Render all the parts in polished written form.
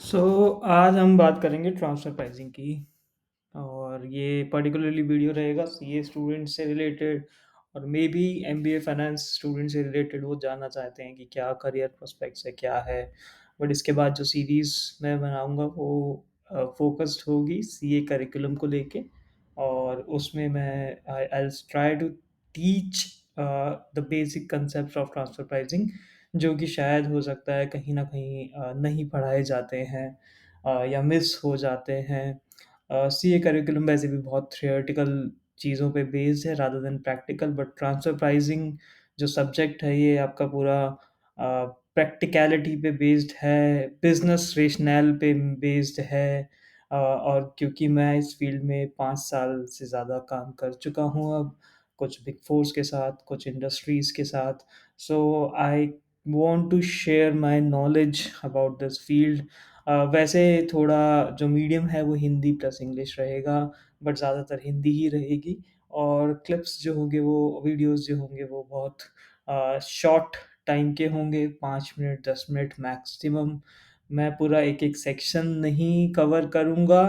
सो आज हम बात करेंगे ट्रांसफर प्राइसिंग की। और ये पर्टिकुलरली वीडियो रहेगा सीए स्टूडेंट से रिलेटेड और may be MBA finance student से रिलेटेड। वो जानना चाहते हैं कि क्या करियर प्रोस्पेक्ट्स है, क्या है। बट इसके बाद जो सीरीज़ मैं बनाऊंगा वो फोकस्ड होगी सीए करिकुलम को लेके। और उसमें मैं I try to teach the basic concept of transfer pricing, जो कि शायद हो सकता है कहीं ना कहीं नहीं पढ़ाए जाते हैं या मिस हो जाते हैं। सीए करिकुलम वैसे भी बहुत थियोरेटिकल चीज़ों पे बेस्ड है rather than practical, but transfer pricing जो सब्जेक्ट है ये आपका पूरा प्रैक्टिकलिटी पे बेस्ड है, बिजनेस रेशनल पे बेस्ड है। और क्योंकि मैं इस फील्ड में 5 साल से ज़्यादा काम कर चुका हूँ अब, कुछ बिग फोर्स के साथ, कुछ इंडस्ट्रीज़ के साथ। सो आई want to share my knowledge about this field। वैसे थोड़ा जो मीडियम है वो हिंदी प्लस इंग्लिश रहेगा, बट ज़्यादातर हिंदी ही रहेगी। और क्लिप्स जो होंगे वो वीडियोस जो होंगे वो बहुत शॉर्ट टाइम के होंगे, 5 मिनट 10 मिनट मैक्सिमम। मैं पूरा एक एक सेक्शन नहीं कवर करूँगा,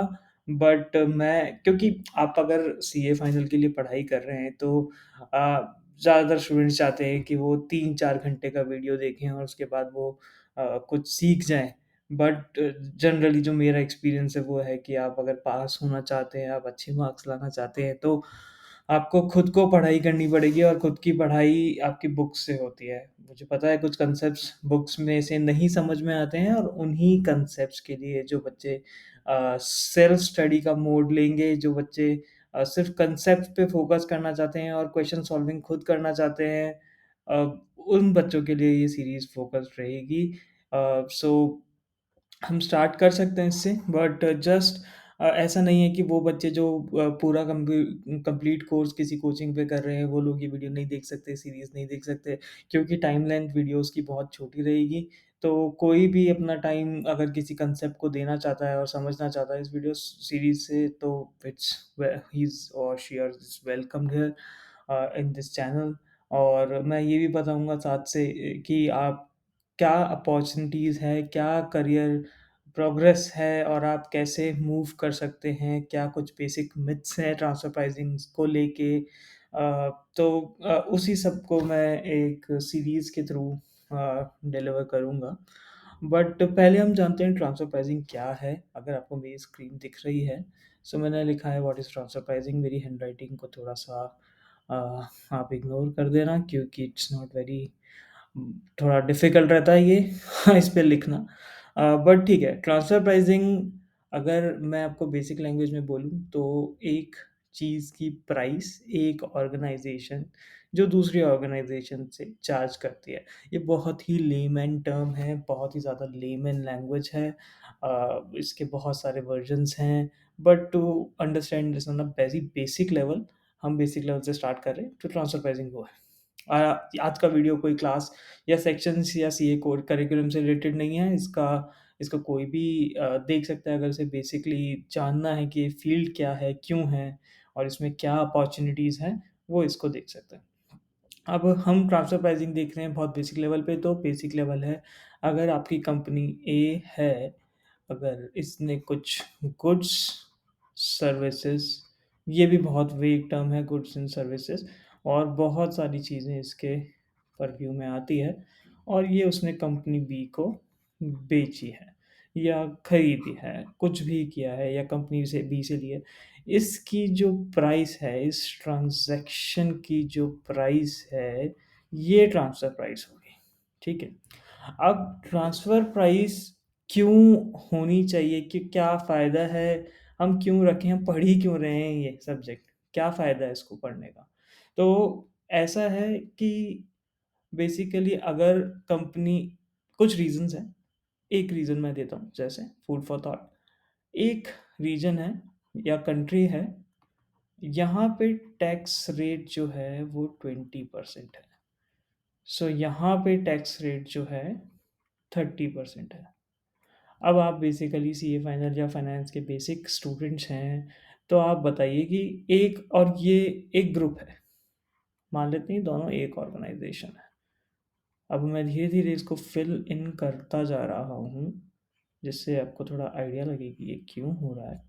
बट मैं क्योंकि आप अगर सीए फाइनल के लिए पढ़ाई कर रहे हैं तो ज़्यादातर स्टूडेंट्स चाहते हैं कि वो 3-4 घंटे का वीडियो देखें और उसके बाद वो कुछ सीख जाएँ। बट जनरली जो मेरा एक्सपीरियंस है वो है कि आप अगर पास होना चाहते हैं, आप अच्छे मार्क्स लाना चाहते हैं, तो आपको खुद को पढ़ाई करनी पड़ेगी और खुद की पढ़ाई आपकी बुक्स से होती है। मुझे पता है कुछ कांसेप्ट्स बुक्स में से नहीं समझ में आते हैं, और उन्हीं कांसेप्ट्स के लिए जो बच्चे सेल्फ स्टडी का मोड लेंगे, जो बच्चे सिर्फ़ कांसेप्ट पे फ़ोकस करना चाहते हैं और क्वेश्चन सॉल्विंग खुद करना चाहते हैं, अ, उन बच्चों के लिए ये सीरीज़ फ़ोकस्ड रहेगी। सो हम स्टार्ट कर सकते हैं इससे, बट जस्ट ऐसा नहीं है कि वो बच्चे जो पूरा कंप्लीट कोर्स किसी कोचिंग पे कर रहे हैं वो लोग ये वीडियो नहीं देख सकते, सीरीज़ नहीं देख सकते, क्योंकि टाइम लेंथ वीडियोस की बहुत छोटी रहेगी। तो कोई भी अपना टाइम अगर किसी कंसेप्ट को देना चाहता है और समझना चाहता है इस वीडियो सीरीज़ से, तो इट्स ही इज़ और she are is welcomed here in this channel. और मैं ये भी बताऊँगा साथ से कि आप क्या अपॉर्च्युनिटीज़ है, क्या करियर प्रोग्रेस है और आप कैसे मूव कर सकते हैं, क्या कुछ बेसिक मिथ्स हैं ट्रांसफर प्राइसिंग को लेके। तो उसी सब को मैं एक सीरीज़ के थ्रू डिलीवर करूँगा। बट पहले हम जानते हैं ट्रांसफर प्राइसिंग क्या है। अगर आपको मेरी स्क्रीन दिख रही है, सो मैंने लिखा है व्हाट इज़ ट्रांसफर प्राइसिंग। मेरी हैंडराइटिंग को थोड़ा-सा अ, आप इग्नोर कर देना, क्योंकि इट्स नॉट वेरी थोड़ा डिफ़िकल्ट रहता है ये इस पे लिखना। बट ठीक है, ट्रांसफर प्राइसिंग अगर मैं आपको बेसिक लैंग्वेज में बोलूँ तो एक चीज़ की प्राइस एक ऑर्गनाइज़ेशन जो दूसरी ऑर्गनाइज़ेशन से चार्ज करती है। ये बहुत ही लेमैन टर्म है, बहुत ही ज़्यादा लेमैन लैंग्वेज है। इसके बहुत सारे वर्जन्स हैं, but to understand this on a very basic level, हम बेसिक लेवल से स्टार्ट कर रहे हैं। तो ट्रांसफर प्राइसिंग वो है। आज का वीडियो कोई क्लास या सेक्शंस या सीए कोर करिकुलम से रिलेटेड नहीं है। इसका इसका कोई भी देख सकता है अगर उसे बेसिकली जानना है कि ये फ़ील्ड क्या है, क्यों है और इसमें क्या अपॉर्च्युनिटीज़ हैं, वो इसको देख सकता है। अब हम ट्रांसफर प्राइसिंग देख रहे हैं बहुत बेसिक लेवल पे, तो बेसिक लेवल है, अगर आपकी कंपनी ए है, अगर इसने कुछ गुड्स, सर्विसेज़, ये भी बहुत वेग टर्म है गुड्स एंड सर्विसेज़, और बहुत सारी चीज़ें इसके परव्यू में आती है, और ये उसने कंपनी बी को बेची है या खरीदी है, कुछ भी किया है या कंपनी से बी से ली है। इसकी जो प्राइस है, इस ट्रांज़ैक्शन की जो प्राइस है, ये ट्रांसफ़र प्राइस होगी, ठीक है? अब ट्रांसफ़र प्राइस क्यों होनी चाहिए? कि क्या फ़ायदा है? हम क्यों रखें? हम पढ़ ही क्यों रहे हैं ये सब्जेक्ट? क्या फ़ायदा है इसको पढ़ने का? तो ऐसा है कि बेसिकली अगर कंपनी, कुछ रीज़न्स हैं। एक रीज़न मैं देता हूँ, जैसे फूड फॉर थॉट। एक रीजन है या कंट्री है, यहाँ पे टैक्स रेट जो है वो 20% है। सो यहाँ पे टैक्स रेट जो है 30% है। अब आप बेसिकली सीए फाइनल या फाइनेंस के बेसिक स्टूडेंट्स हैं, तो आप बताइए कि एक और ये एक ग्रुप है, मान लेते हैं दोनों एक ऑर्गेनाइजेशन है। अब मैं धीरे-धीरे इसको फिल इन करता जा रहा हूँ, जिससे आपको थोड़ा आइडिया लगे कि ये क्यों हो रहा है।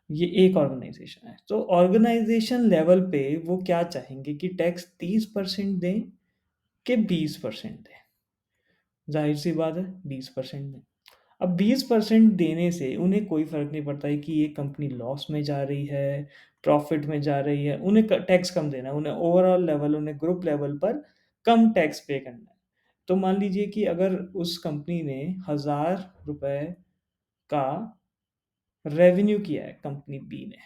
ये एक ऑर्गेनाइजेशन है। तो ऑर्गेनाइजेशन लेवल पे वो क्या चाहेंगे कि टैक्स 30% दें कि 20% दें? ज़ाहिर सी बात है 20% दें। अब 20% देने से उन्हें कोई फ़र्क नहीं पड़ता है कि ये कंपनी लॉस में जा रही है, प्रॉफ़िट में जा रही है, उन्हें क टैक्स कम देना है, उन्हें ओवरऑल लेवल, उन्हें ग्रुप लेवल पर कम टैक्स पे करना है। तो मान लीजिए कि अगर उस कंपनी ने ₹1000 का रेवेन्यू किया है कंपनी बी ने,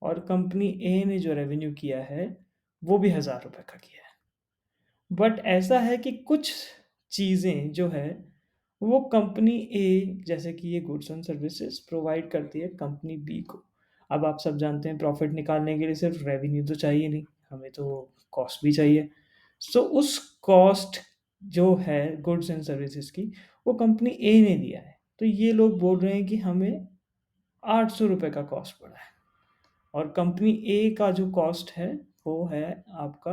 और कंपनी ए ने जो रेवेन्यू किया है, वो भी ₹1000 का किया है। बट ऐसा है कि कुछ चीज़ें जो है, वो कंपनी ए, जैसे कि ये गुड्स एंड सर्विसेज प्रोवाइड करती है कंपनी बी को। अब आप सब जानते हैं प्रॉफिट निकालने के लिए सिर्फ रेवेन्यू तो चाहिए नहीं, हमें तो कॉस्ट भी चाहिए। सो उस कॉस्ट जो है गुड्स एंड सर्विसेज की, वो कंपनी ए ने दिया है। तो ये लोग बोल रहे हैं कि हमें ₹800 का कॉस्ट पड़ा है, और कंपनी ए का जो कॉस्ट है वो है आपका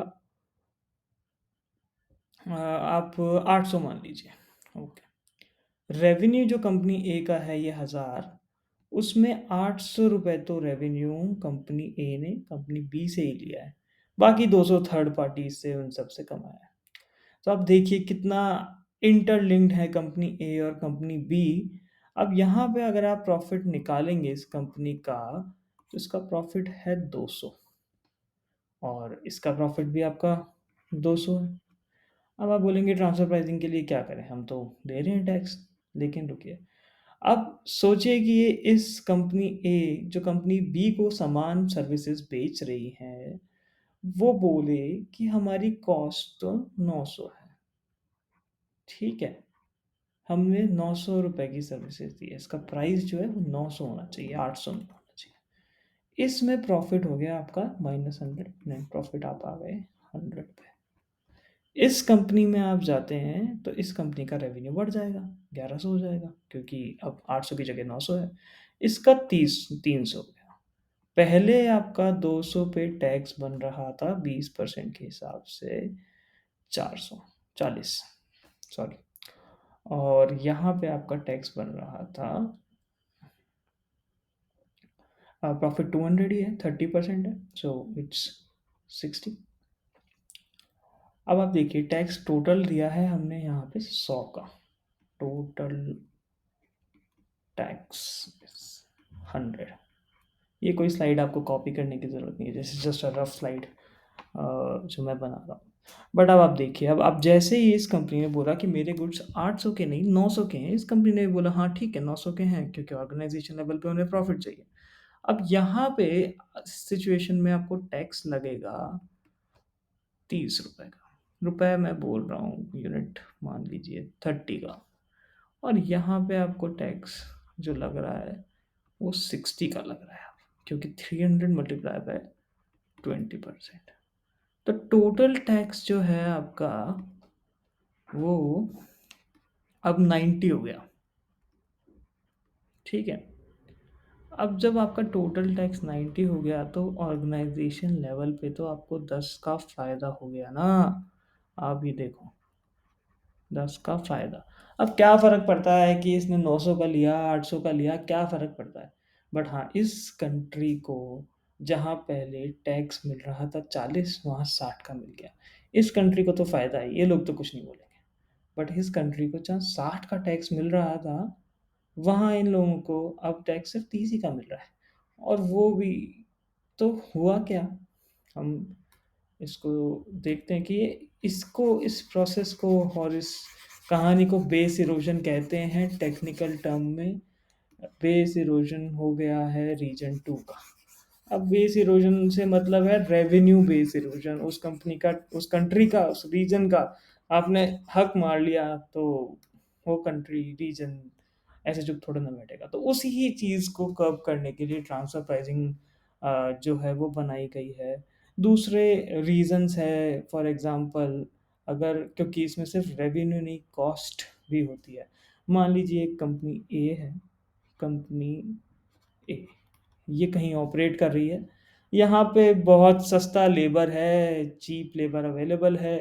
आप 800 मान लीजिए। ओके। रेवेन्यू जो कंपनी ए का है ये 1000, उसमें ₹800 तो रेवेन्यू कंपनी ए ने कंपनी बी से ही लिया है। बाकी 200 थर्ड पार्टी से उन सब से कमाया है। तो आप देखिए कितना इंटरलिंक्ड है कंपनी ए और कंपनी बी। अब यहाँ पे अगर आप प्रॉफिट निकालेंगे इस कंपनी का, तो इसका प्रॉफिट है 200, और इसका प्रॉफिट भी आपका 200 है। अब आप बोलेंगे ट्रांसफर प्राइसिंग के लिए क्या करें, हम तो दे रहे हैं टैक्स। लेकिन रुकिए, अब सोचिए कि ये इस कंपनी ए जो कंपनी बी को सामान सर्विसेज बेच रही है, वो बोले कि हमारी कॉस्ट तो 900 है। ठीक है, हमने ₹900 की सर्विसेज दी है, इसका प्राइस जो है वो 900 होना चाहिए, 800 नहीं होना चाहिए। इसमें प्रॉफिट हो गया आपका -100, नेट प्रॉफिट आप आ गए 100 पे। इस कंपनी में आप जाते हैं तो इस कंपनी का रेवेन्यू बढ़ जाएगा, 1100 हो जाएगा, क्योंकि अब 800 की जगह 900 है। इसका 300 हो गया। पहले आपका 200 पे टैक्स बन रहा था 20% के हिसाब से 440, सॉरी। और यहाँ पे आपका टैक्स बन रहा था, प्रॉफिट 200 ही है, 30% है, सो इट्स 60। अब आप देखिए टैक्स टोटल दिया है हमने यहाँ पे 100 का, टोटल टैक्स 100। ये कोई स्लाइड आपको कॉपी करने की ज़रूरत नहीं है, जैसे जस्ट अ रफ स्लाइड जो मैं बना रहा हूँ। बट अब आप देखिए, अब जैसे ही इस कंपनी ने बोला कि मेरे गुड्स 800 के नहीं 900 के हैं, इस कंपनी ने बोला हाँ ठीक है 900 के हैं, क्योंकि ऑर्गेनाइजेशन लेवल पे उन्हें प्रॉफिट चाहिए। अब यहाँ पे सिचुएशन में आपको टैक्स लगेगा ₹30 का, रुपए मैं बोल रहा हूँ, यूनिट मान लीजिए 30 का। और यहाँ पे आपको टैक्स जो लग रहा है वो 60 का लग रहा है, क्योंकि 300 मल्टीप्लाई बाय 20%। तो टोटल टैक्स जो है आपका वो अब 90 हो गया। ठीक है, अब जब आपका टोटल टैक्स 90 हो गया, तो ऑर्गेनाइजेशन लेवल पे तो आपको 10 का फ़ायदा हो गया ना। आप ये देखो, 10 का फ़ायदा। अब क्या फ़र्क पड़ता है कि इसने 900 का लिया, 800 का लिया, क्या फ़र्क पड़ता है? बट हाँ, इस कंट्री को जहाँ पहले टैक्स मिल रहा था 40, वहाँ 60 का मिल गया। इस कंट्री को तो फ़ायदा है, ये लोग तो कुछ नहीं बोलेंगे। बट इस कंट्री को जहाँ 60 का टैक्स मिल रहा था, वहाँ इन लोगों को अब टैक्स सिर्फ़ 30 ही का मिल रहा है। और वो भी, तो हुआ क्या? हम इसको देखते हैं कि इस प्रोसेस को और इस कहानी को बेस इरोजन कहते हैं टेक्निकल टर्म में। बेस इरोजन हो गया है रीजन 2 का। अब बेस इरोजन से मतलब है रेवेन्यू बेस इरोजन, उस कंपनी का, उस कंट्री का, उस रीजन का आपने हक मार लिया, तो वो कंट्री रीजन ऐसे चुप थोड़ा ना बैठेगा। तो उसी ही चीज़ को कर्व करने के लिए ट्रांसफर प्राइसिंग जो है वो बनाई गई है। दूसरे रीजंस है, फॉर एग्जांपल, अगर क्योंकि इसमें सिर्फ रेवेन्यू नहीं कॉस्ट भी होती है। मान लीजिए एक कंपनी ए है, कंपनी ए ये कहीं ऑपरेट कर रही है, यहाँ पे बहुत सस्ता लेबर है, चीप लेबर अवेलेबल है,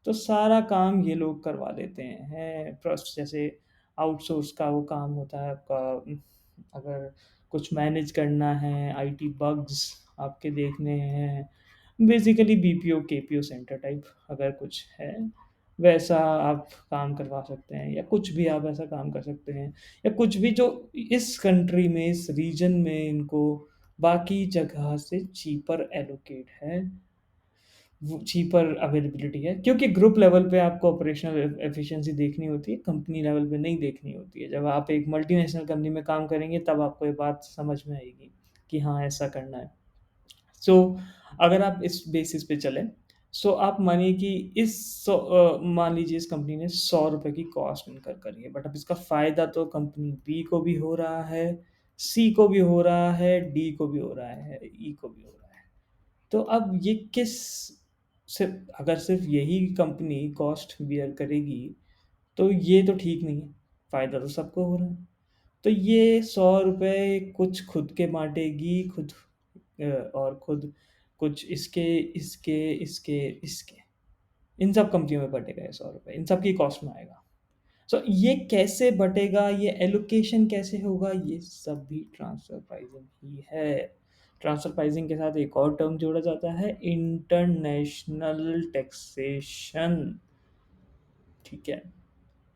तो सारा काम ये लोग करवा देते हैं। प्रोस जैसे आउटसोर्स का वो काम होता है आपका। अगर कुछ मैनेज करना है, आईटी बग्स आपके देखने हैं, basically BPO, KPO centre type अगर कुछ है, वैसा आप काम करवा सकते हैं, या कुछ भी आप ऐसा काम कर सकते हैं, या कुछ भी जो इस कंट्री में, इस रीजन में इनको बाकी जगह से चीपर एलोकेट है, वो चीपर अवेलेबिलिटी है, क्योंकि ग्रुप लेवल पे आपको ऑपरेशनल एफिशिएंसी देखनी होती है, कंपनी लेवल पे नहीं देखनी होती है। जब आप एक मल्टीनेशनल कंपनी में काम करेंगे तब आपको ये बात समझ में आएगी कि हाँ, ऐसा करना है। सो अगर आप इस बेसिस पे चलें, सो आप मानिए कि मान लीजिए इस कंपनी ने ₹100 की कॉस्ट इनकर करी है, बट अब इसका फ़ायदा तो कंपनी बी को भी हो रहा है, सी को भी हो रहा है, डी को भी हो रहा है, ई को भी हो रहा है। तो अब ये किस सिर्फ अगर सिर्फ यही कंपनी कॉस्ट बियर करेगी, तो ये तो ठीक नहीं है, फ़ायदा तो सबको हो रहा है। तो ये ₹100 कुछ खुद के बाँटेगी, खुद और खुद कुछ इसके, इन सब कंपनियों में बँटेगा ये ₹100, इन सब की कॉस्ट में आएगा। सो ये कैसे बँटेगा, ये एलोकेशन कैसे होगा, ये सब भी ट्रांसफर प्राइसिंग ही है। ट्रांसफर प्राइसिंग के साथ एक और टर्म जोड़ा जाता है, इंटरनेशनल टैक्सेशन, ठीक है?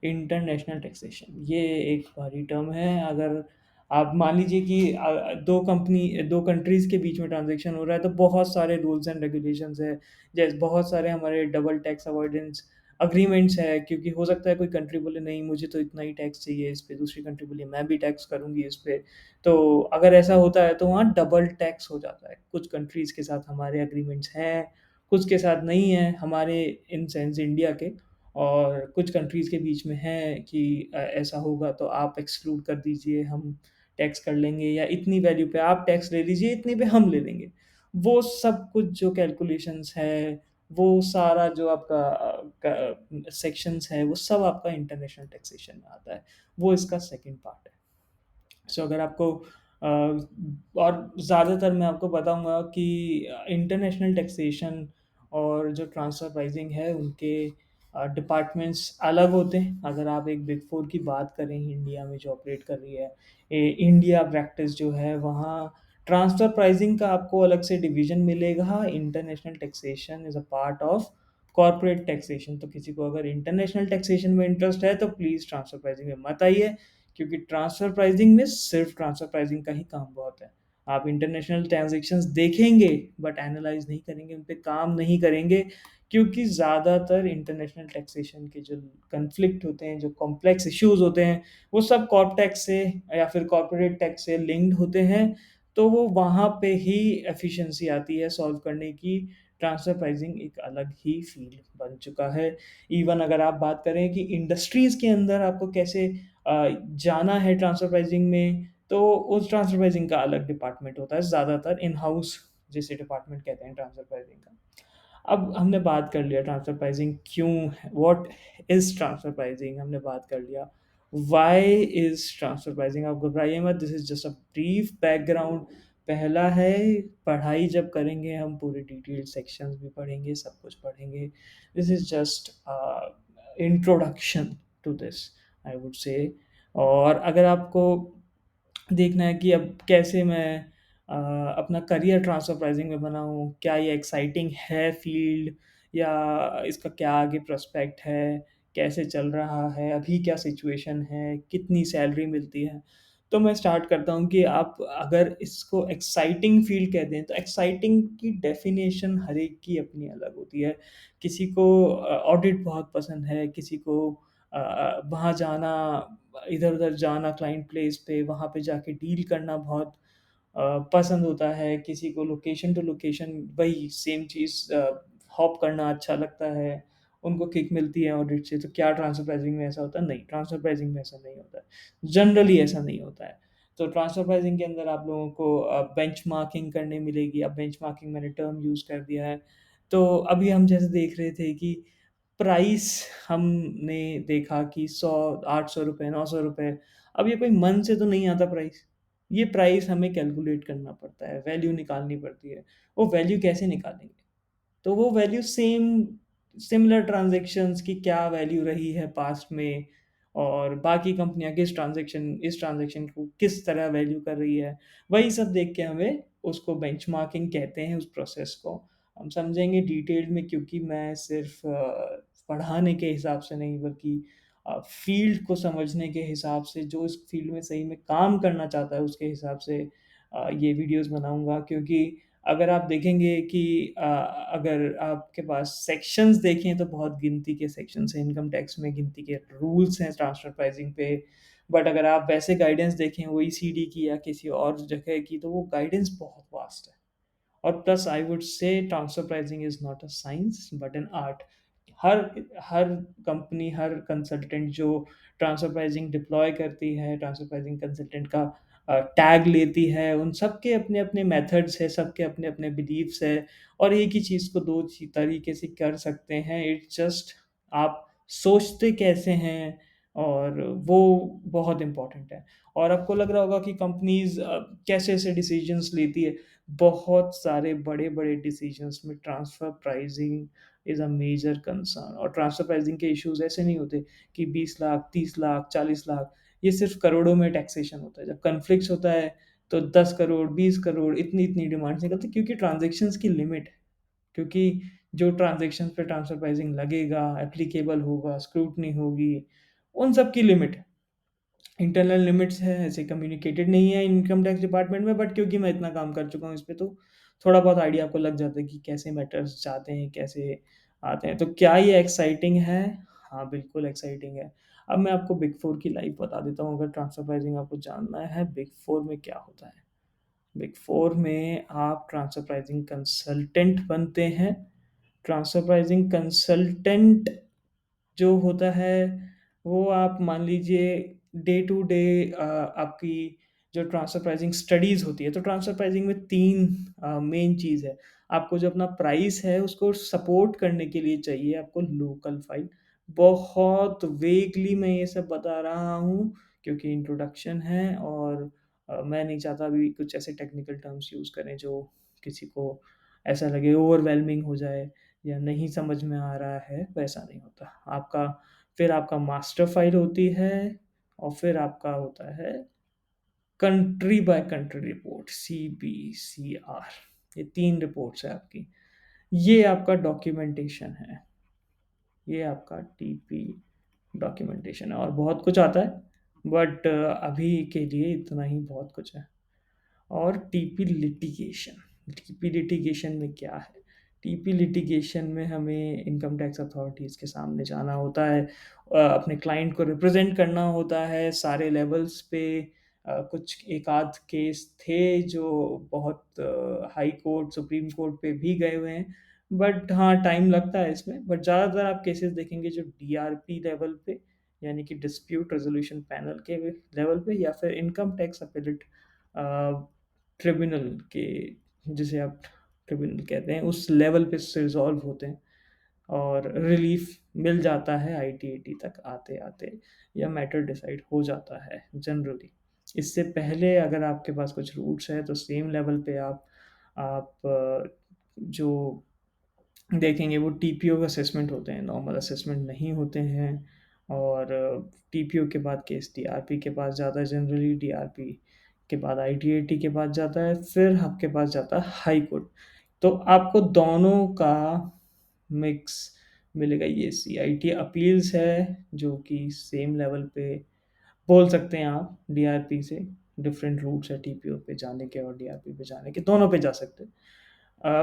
इंटरनेशनल टैक्सेशन, ये एक भारी टर्म है। अगर आप मान लीजिए कि 2 कंट्रीज़ के बीच में ट्रांज़ैक्शन हो रहा है, तो बहुत सारे रूल्स एंड रेगुलेशंस हैं। जैसे बहुत सारे हमारे डबल टैक्स अवॉइडेंस एग्रीमेंट्स है, क्योंकि हो सकता है कोई कंट्री बोले नहीं मुझे तो इतना ही टैक्स चाहिए इस पे, दूसरी कंट्री बोले मैं भी टैक्स करूँगी इस पे। तो अगर ऐसा होता है तो वहाँ डबल टैक्स हो जाता है। कुछ कंट्रीज़ के साथ हमारे एग्रीमेंट्स हैं, कुछ के साथ नहीं है, हमारे इन सेंस इंडिया के, और कुछ कंट्रीज़ के बीच में है कि ऐसा होगा तो आप एक्सक्लूड कर दीजिए, हम टैक्स कर लेंगे, या इतनी वैल्यू पे आप टैक्स ले लीजिए, इतने पे हम ले लेंगे। वो सब कुछ जो कैलकुलेशंस है, वो सारा जो आपका क सेक्शंस है, वो सब आपका इंटरनेशनल टैक्सेशन में आता है। वो इसका सेकंड पार्ट है। सो अगर आपको और ज़्यादातर मैं आपको बताऊँगा कि इंटरनेशनल टैक्सेशन और जो ट्रांसफ़र प्राइसिंग है उनके डिपार्टमेंट्स अलग होते हैं। अगर आप एक बिग 4 की बात करें इंडिया में जो ऑपरेट कर रही है, इंडिया प्रैक्टिस जो है वहाँ ट्रांसफ़र प्राइसिंग का आपको अलग से डिवीज़न मिलेगा। International taxation is a part of corporate taxation. तो किसी को अगर इंटरनेशनल टैक्सेशन में इंटरेस्ट है तो प्लीज़ ट्रांसफ़र प्राइसिंग में मत आइए, क्योंकि ट्रांसफ़र प्राइसिंग में सिर्फ़ ट्रांसफ़र प्राइसिंग का ही काम बहुत है। आप इंटरनेशनल ट्रांज़ैक्शंस देखेंगे बट एनालाइज़ नहीं करेंगे, उन पे काम नहीं करेंगे, क्योंकि ज़्यादातर इंटरनेशनल टैक्सेशन के जो कॉन्फ्लिक्ट होते हैं, जो कॉम्प्लेक्स इश्यूज़ होते हैं, वो सब कॉर्प टैक्स से या फिर कॉर्पोरेट टैक्स से लिंक्ड होते हैं। तो वो वहाँ पे ही एफ़िशिएंसी आती है सॉल्व करने की। ट्रांसफ़र प्राइसिंग एक अलग ही फ़ील्ड बन चुका है। इवन अगर आप बात करें कि इंडस्ट्रीज़ के अंदर आपको कैसे जाना है ट्रांसफर प्राइसिंग में, तो उस ट्रांसफर प्राइसिंग का अलग डिपार्टमेंट होता है, ज़्यादातर इन हाउस जिसे डिपार्टमेंट कहते हैं ट्रांसफर प्राइसिंग का। अब हमने बात कर लिया ट्रांसफर प्राइसिंग क्यों है, व्हाट इज़ ट्रांसफर प्राइसिंग हमने बात कर लिया। व्हाई इज़ ट्रांसफर प्राइसिंग, आप घबराइए मत, this is just a brief background. पहला है, पढ़ाई जब करेंगे हम पूरे डिटेल्ड सेक्शंस भी पढ़ेंगे, सब कुछ पढ़ेंगे। This is just introduction to this, I would say. और अगर आपको देखना है कि अब कैसे मैं अपना करियर ट्रांसफर प्राइसिंग में बनाऊँ, क्या ये एक्साइटिंग है फ़ील्ड, या इसका क्या आगे प्रोस्पेक्ट है, कैसे चल रहा है, अभी क्या सिचुएशन है, कितनी सैलरी मिलती है। तो मैं स्टार्ट करता हूँ कि आप अगर इसको एक्साइटिंग फ़ील्ड कहते हैं, तो एक्साइटिंग की डेफ़िनेशन हर एक की अपनी अलग होती है। किसी को ऑडिट बहुत पसंद है, किसी को वहाँ जाना, इधर-उधर जाना क्लाइंट प्लेस पे, वहाँ पे जाके डील करना बहुत पसंद होता है, किसी को लोकेशन टू लोकेशन वही सेम चीज़ हॉप करना अच्छा लगता है, उनको किक मिलती है ऑडिट से। तो क्या ट्रांसफर प्राइसिंग में ऐसा होता है? नहीं, ट्रांसफर प्राइसिंग में ऐसा नहीं होता है। जनरली ऐसा नहीं होता है। तो ट्रांसफर प्राइसिंग के अंदर आप लोगों को बेंचमार्किंग करने मिलेगी। अब बेंचमार्किंग मैंने टर्म यूज़ कर दिया है। तो अभी हम जैसे देख रहे थे कि प्राइस हमने देखा कि 100 ₹800 ₹900, अब ये कोई मन से तो नहीं आता प्राइस। ये प्राइस हमें कैलकुलेट करना पड़ता है, वैल्यू निकालनी पड़ती है। वो वैल्यू कैसे निकालेंगे? तो वो वैल्यू सिमिलर ट्रांज़ैक्शंस की क्या वैल्यू रही है पास्ट में, और बाकी कंपनियाँ इस ट्रांज़ैक्शन को किस तरह वैल्यू कर रही है। वही सब देख के हमें उसको बेंचमार्किंग कहते हैं उस प्रोसेस को। हम समझेंगे डिटेल में, क्योंकि मैं सिर्फ़ पढ़ाने के हिसाब से नहीं, बल्कि फ़ील्ड को समझने के हिसाब से, जो इस फ़ील्ड में सही में काम करना चाहता है उसके हिसाब से ये वीडियोज़ बनाऊँगा। क्योंकि अगर आप देखेंगे कि अगर आपके पास सेक्शंस देखें तो बहुत गिनती के सेक्शंस हैं, इनकम टैक्स में गिनती के रूल्स हैं ट्रांसफर प्राइसिंग पे। बट अगर आप वैसे गाइडेंस देखें ओईसीडी की या किसी और जगह की, तो वो गाइडेंस बहुत वास्ट है। और प्लस आई वुड से transfer pricing is not a science but an art. Her her company, her consultant जो ट्रांसफर प्राइसिंग डिप्लॉय करती है, ट्रांसफर प्राइसिंग कंसल्टेंट का टैग लेती है, उन सबके अपने-अपने मेथड्स हैं, सबके अपने-अपने बिलीफ्स हैं, और एक ही चीज़ को 2 तरीके से कर सकते हैं। इट्स जस्ट आप सोचते कैसे हैं, और वो बहुत इम्पोर्टेंट है। और आपको लग रहा होगा कि कंपनीज़ कैसे ऐसे डिसीजंस लेती है। बहुत सारे बड़े-बड़े डिसीजंस में transfer pricing is a major concern. और ट्रांसफर प्राइसिंग के इश्यूज़ ऐसे नहीं होते कि 20 लाख, 30 लाख, 40 लाख, ये सिर्फ़ करोड़ों में टैक्सेशन होता है। जब कॉन्फ्लिक्ट्स होता है तो 10 करोड़, 20 करोड़, इतनी-इतनी डिमांड्स निकलती हैं, क्योंकि ट्रांज़ैक्शंस की लिमिट है। क्योंकि जो ट्रांज़ैक्शंस पे ट्रांसफर प्राइसिंग लगेगा, एप्लीकेबल होगा, स्क्रूटनी होगी, उन सब की लिमिट है। इंटरनल लिमिट्स हैं, ऐसे कम्युनिकेटेड नहीं है इनकम टैक्स डिपार्टमेंट में, बट क्योंकि मैं इतना काम कर चुका हूँ इस पे, तो थोड़ा बहुत आइडिया आपको लग जाता है कि कैसे मैटर्स जाते हैं, कैसे आते हैं। तो क्या ये एक्साइटिंग है? हाँ, बिल्कुल एक्साइटिंग है। अब मैं आपको बिग 4 की लाइफ़ बता देता हूँ, अगर ट्रांसफर प्राइसिंग आपको जानना है, बिग 4 में क्या होता है। बिग 4 में आप ट्रांसफर प्राइसिंग कंसल्टेंट बनते हैं। ट्रांसफर प्राइसिंग कंसल्टेंट जो होता है, वो आप मान लीजिए डे टू डे आपकी जो ट्रांसफर प्राइसिंग स्टडीज़ होती है, तो ट्रांसफर प्राइसिंग में 3 मेन चीज़ है। आपको जो अपना प्राइस है, उसको सपोर्ट करने के लिए चाहिए आपको लोकल फाइल। बहुत वेगली मैं ये सब बता रहा हूँ, क्योंकि इंट्रोडक्शन है, और मैं नहीं चाहता अभी कुछ ऐसे टेक्निकल टर्म्स यूज़ करें जो किसी को ऐसा लगे ओवरवेलमिंग हो जाए या नहीं समझ में आ रहा है, वैसा नहीं होता। आपका मास्टर फ़ाइल होती है, और फिर आपका होता है कंट्री बाय कंट्री रिपोर्ट, सीबीसीआर। ये 3 रिपोर्ट्स हैं आपकी। ये आपका डॉक्यूमेंटेशन है, ये आपका टीपी डॉक्यूमेंटेशन है, और बहुत कुछ आता है, बट अभी के लिए इतना ही बहुत कुछ है। और टीपी लिटिगेशन में क्या है? टीपी लिटिगेशन में हमें इनकम टैक्स अथॉरिटीज़ के सामने जाना होता है, अपने क्लाइंट को रिप्रेज़ेंट करना होता है सारे लेवल्स पे। कुछ एक आध केस थे जो बहुत हाई कोर्ट, सुप्रीम कोर्ट पे भी गए हुए हैं। बट हाँ, टाइम लगता है इसमें, बट ज़्यादातर आप केसेज़ देखेंगे जो डीआरपी लेवल पे, यानी कि डिस्प्यूट रेज़ोल्यूशन पैनल के लेवल पे, या फिर इनकम टैक्स अपीलेट अ, ट्रिब्यूनल के, जिसे आप ट्रिब्यूनल कहते हैं, उस लेवल पे से रिज़ॉल्व होते हैं, और रिलीफ़ मिल जाता है आईटीएटी तक आते-आते, या मैटर डिसाइड हो जाता है जनरली। इससे पहले अगर आपके पास कुछ रूट्स हैं, तो सेम लेवल पे आप जो देखेंगे वो टीपीओ के असेसमेंट होते हैं, नॉर्मल असेसमेंट नहीं होते हैं। और टीपीओ के बाद केस डीआरपी के पास जाता है जनरली, डीआरपी के बाद आईटीएटी के पास जाता है, फिर आपके पास जाता है हाई कोर्ट। तो आपको दोनों का मिक्स मिलेगा। ये सीआईटी अपील्स है, जो कि सेम लेवल पे बोल सकते हैं आप डीआरपी से। डिफरेंट रूट्स है टीपीओ पे जाने के और डीआरपी पे जाने के, दोनों पे जा सकते हैं।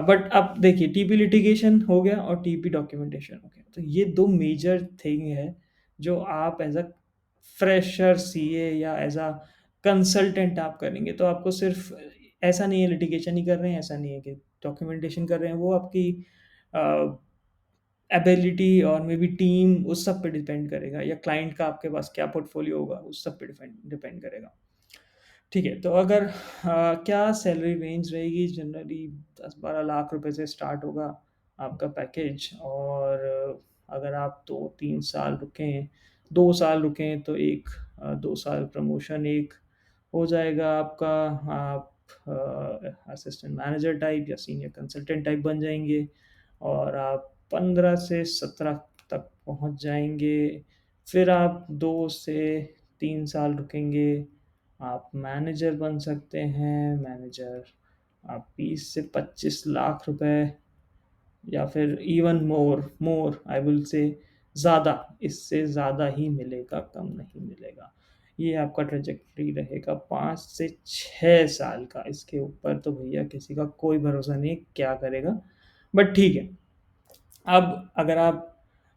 बट अब देखिए, टीपी लिटिगेशन हो गया और टीपी डॉक्यूमेंटेशन हो गया, तो ये 2 मेजर थिंग है जो आप एज़ अ फ्रेशर सीए या एज़ अ कंसल्टेंट आप करेंगे। तो आपको सिर्फ़ ऐसा नहीं है लिटिगेशन ही कर रहे हैं, ऐसा नहीं है कि डॉक्यूमेंटेशन कर रहे हैं, वो आपकी अ, एबिलिटी और मे बी टीम, उस सब पे डिपेंड करेगा, या क्लाइंट का आपके पास क्या पोर्टफोलियो होगा, उस सब पे डिपेंड डिपेंड करेगा। ठीक है, तो अगर क्या सैलरी रेंज रहेगी, जनरली 10-12 लाख रुपए से स्टार्ट होगा आपका पैकेज। और अगर आप 2-3 साल रुकें, 2 साल रुकें, तो 2 साल प्रमोशन एक हो जाएगा आपका। आप असिस्टेंट मैनेजर टाइप या सीनियर कंसल्टेंट टाइप बन जाएँगे, और आप 15 से 17 तक पहुँच जाएँगे। फिर आप 2 से 3 साल रुकेंगे, आप मैनेजर बन सकते हैं। मैनेजर आप 20 से 25 लाख रुपए, या फिर even more I will say ज़्यादा, इससे ज़्यादा ही मिलेगा, कम नहीं मिलेगा। ये आपका ट्रेजेक्टरी रहेगा 5 से 6 साल का। इसके ऊपर तो भैया किसी का कोई भरोसा नहीं है क्या करेगा, बट ठीक है। अब अगर आप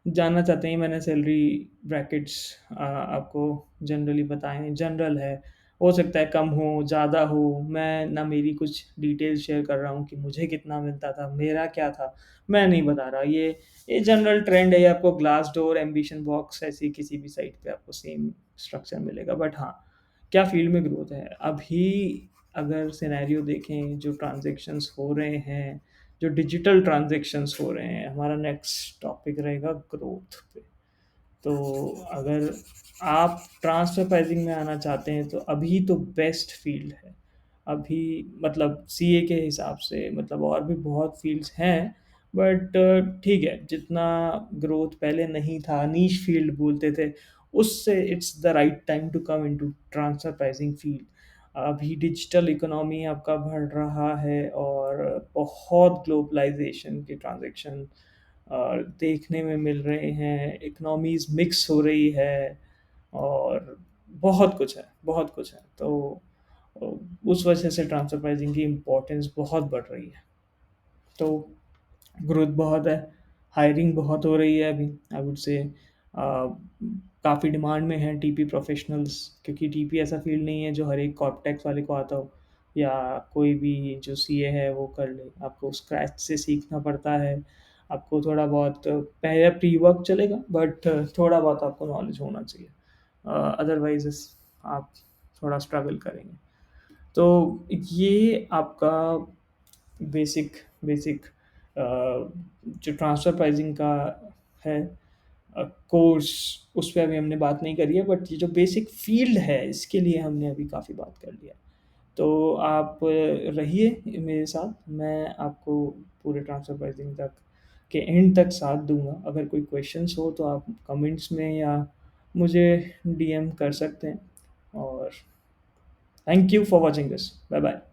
जानना चाहते हैं, मैंने सैलरी ब्रैकेट्स आपको जनरली बताए हैं, जनरल है। हो सकता है कम हो, ज़्यादा हो, मैं ना मेरी कुछ डिटेल्स शेयर कर रहा हूँ कि मुझे कितना मिलता था, मेरा क्या था, मैं नहीं बता रहा। ये जनरल ट्रेंड है, ये आपको ग्लासडोर, एम्बिशन बॉक्स ऐसी किसी भी साइट पे आपको सेम स्ट्रक्चर मिलेगा। बट हाँ, क्या फील्ड में ग्रोथ है? अभी अगर सिनेरियो देखें, जो ट्रांज़ैक्शंस हो रहे हैं, जो डिजिटल ट्रांज़ैक्शंस हो रहे हैं, हमारा नेक्स्ट टॉपिक रहेगा ग्रोथ पे। तो अगर आप ट्रांसफर प्राइसिंग में आना चाहते हैं, तो अभी तो बेस्ट फील्ड है। अभी मतलब सीए के हिसाब से, मतलब और भी बहुत फील्ड्स हैं, बट ठीक है, जितना ग्रोथ पहले नहीं था, नीश फील्ड बोलते थे, उससे it's the right time to come into transfer pricing field. अभी डिजिटल इकोनॉमी आपका बढ़ रहा है, और बहुत ग्लोबलाइजेशन के ट्रांजैक्शन देखने में मिल रहे हैं, इकोनॉमीज़ मिक्स हो रही है, और बहुत कुछ है, बहुत कुछ है। तो अ, उस वजह से ट्रांसफर प्राइसिंग की इम्पोर्टेंस बहुत बढ़ रही है। तो ग्रोथ बहुत है, हायरिंग बहुत हो रही है अभी, आई वुड से काफ़ी डिमांड में है टीपी प्रोफेशनल्स, क्योंकि टीपी ऐसा फील्ड नहीं है जो हर एक कॉर्पटेक्स वाले को आता हो, या कोई भी जो सीए है वो कर ले। आपको स्क्रैच से सीखना पड़ता है, आपको थोड़ा बहुत पहले प्री वर्क चलेगा, बट थोड़ा बहुत आपको नॉलेज होना चाहिए, अदरवाइज आप थोड़ा स्ट्रगल करेंगे। तो ये आपका बेसिक बेसिक जो ट्रांसफ़र प्राइसिंग का है कोर्स, उस पे अभी हमने बात नहीं करी है, बट ये जो बेसिक फ़ील्ड है, इसके लिए हमने अभी काफ़ी बात कर लिया। तो आप रहिए मेरे साथ, मैं आपको पूरे ट्रांसफ़र प्राइसिंग तक के एंड तक साथ दूँगा। अगर कोई क्वेश्चन्स हो तो आप कमेंट्स में या मुझे डीएम कर सकते हैं। और thank you for watching this. Bye bye.